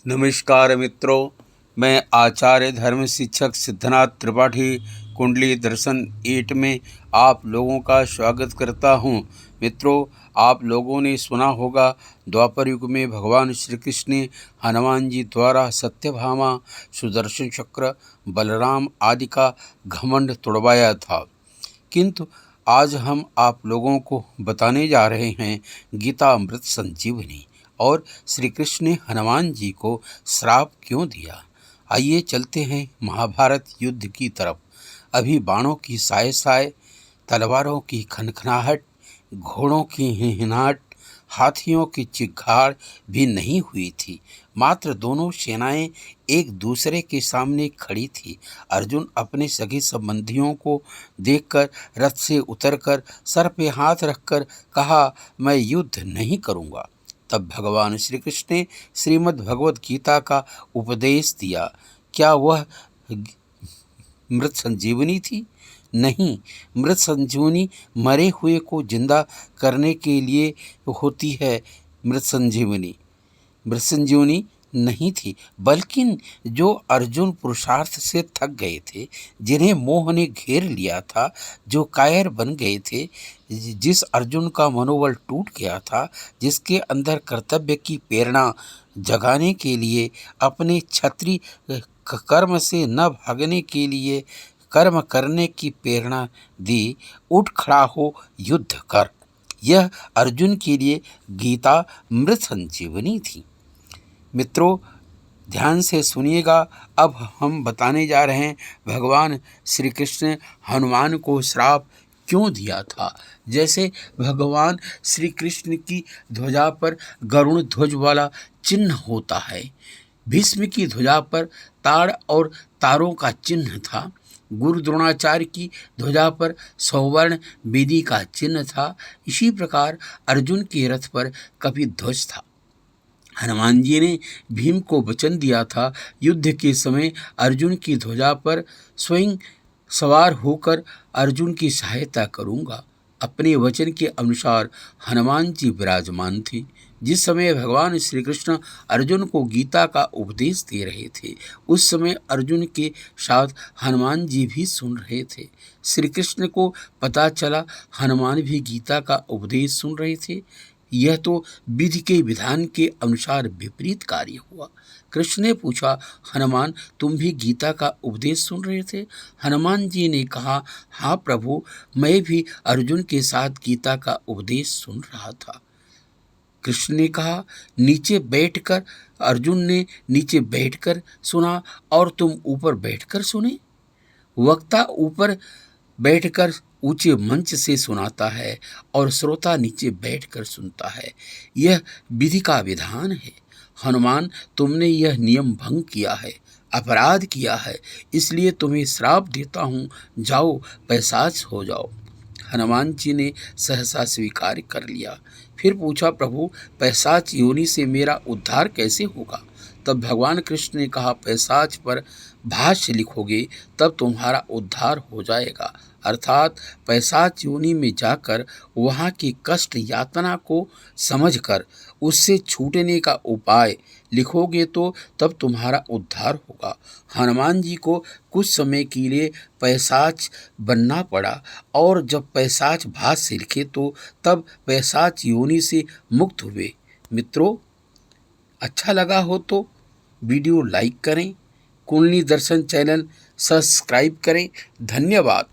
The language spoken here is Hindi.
नमस्कार मित्रों, मैं आचार्य धर्म शिक्षक सिद्धनाथ त्रिपाठी कुंडली दर्शन 8 में आप लोगों का स्वागत करता हूं। मित्रों, आप लोगों ने सुना होगा द्वापर युग में भगवान श्री कृष्ण ने हनुमान जी द्वारा सत्यभामा, सुदर्शन चक्र, बलराम आदि का घमंड तोड़वाया था। किंतु आज हम आप लोगों को बताने जा रहे हैं गीता अमृत संजीवनी और श्री कृष्ण ने हनुमान जी को श्राप क्यों दिया। आइए चलते हैं महाभारत युद्ध की तरफ। अभी बाणों की साय साय, तलवारों की खनखनाहट, घोड़ों की हिनहिनाहट, हाथियों की चिघाड़ भी नहीं हुई थी। मात्र दोनों सेनाएं एक दूसरे के सामने खड़ी थी। अर्जुन अपने सगे संबंधियों को देखकर रथ से उतरकर सर पे हाथ रखकर कहा, मैं युद्ध नहीं करूंगा। तब भगवान श्री कृष्ण ने श्रीमद् भगवद गीता का उपदेश दिया। क्या वह मृत संजीवनी थी? नहीं, मृत संजीवनी मरे हुए को जिंदा करने के लिए होती है। मृत संजीवनी नहीं थी, बल्कि जो अर्जुन पुरुषार्थ से थक गए थे, जिन्हें मोह ने घेर लिया था, जो कायर बन गए थे, जिस अर्जुन का मनोबल टूट गया था, जिसके अंदर कर्तव्य की प्रेरणा जगाने के लिए, अपने क्षत्रिय कर्म से न भागने के लिए कर्म करने की प्रेरणा दी, उठ खड़ा हो, युद्ध कर। यह अर्जुन के लिए गीता मृत संजीवनी थी। मित्रों, ध्यान से सुनिएगा। अब हम बताने जा रहे हैं भगवान श्री कृष्ण ने हनुमान को श्राप क्यों दिया था। जैसे भगवान श्री कृष्ण की ध्वजा पर गरुड़ ध्वज वाला चिन्ह होता है, भीष्म की ध्वजा पर ताड़ और तारों का चिन्ह था, गुरु द्रोणाचार्य की ध्वजा पर सौवर्ण वेदी का चिन्ह था। इसी प्रकार अर्जुन के रथ पर कपिध्वज था। हनुमान जी ने भीम को वचन दिया था, युद्ध के समय अर्जुन की ध्वजा पर स्वयं सवार होकर अर्जुन की सहायता करूंगा। अपने वचन के अनुसार हनुमान जी विराजमान थे। जिस समय भगवान श्री कृष्ण अर्जुन को गीता का उपदेश दे रहे थे, उस समय अर्जुन के साथ हनुमान जी भी सुन रहे थे। श्री कृष्ण को पता चला हनुमान भी गीता का उपदेश सुन रहे थे। यह तो विधि के विधान के अनुसार विपरीत कार्य हुआ। कृष्ण ने पूछा, हनुमान, तुम भी गीता का उपदेश सुन रहे थे? हनुमान जी ने कहा, हाँ प्रभु, मैं भी अर्जुन के साथ गीता का उपदेश सुन रहा था। कृष्ण ने कहा, नीचे बैठकर? अर्जुन ने नीचे बैठकर सुना और तुम ऊपर बैठकर सुने? वक्ता ऊपर बैठकर ऊंचे मंच से सुनाता है और श्रोता नीचे बैठकर सुनता है। यह विधि का विधान है। हनुमान, तुमने यह नियम भंग किया है, अपराध किया है, इसलिए तुम्हें श्राप देता हूँ। जाओ, पैशाच हो जाओ। हनुमान जी ने सहसा स्वीकार कर लिया। फिर पूछा, प्रभु, पैशाच योनि से मेरा उद्धार कैसे होगा? तब भगवान कृष्ण ने कहा, पैशाच पर भाष्य लिखोगे तब तुम्हारा उद्धार हो जाएगा। अर्थात पैशाच योनि में जाकर वहाँ की कष्ट यातना को समझकर उससे छूटने का उपाय लिखोगे तो तब तुम्हारा उद्धार होगा। हनुमान जी को कुछ समय के लिए पैशाच बनना पड़ा और जब पैशाच भाष्य लिखे तो तब पैशाच योनि से मुक्त हुए। मित्रों, अच्छा लगा हो तो वीडियो लाइक करें, कुंडली दर्शन चैनल सब्सक्राइब करें। धन्यवाद।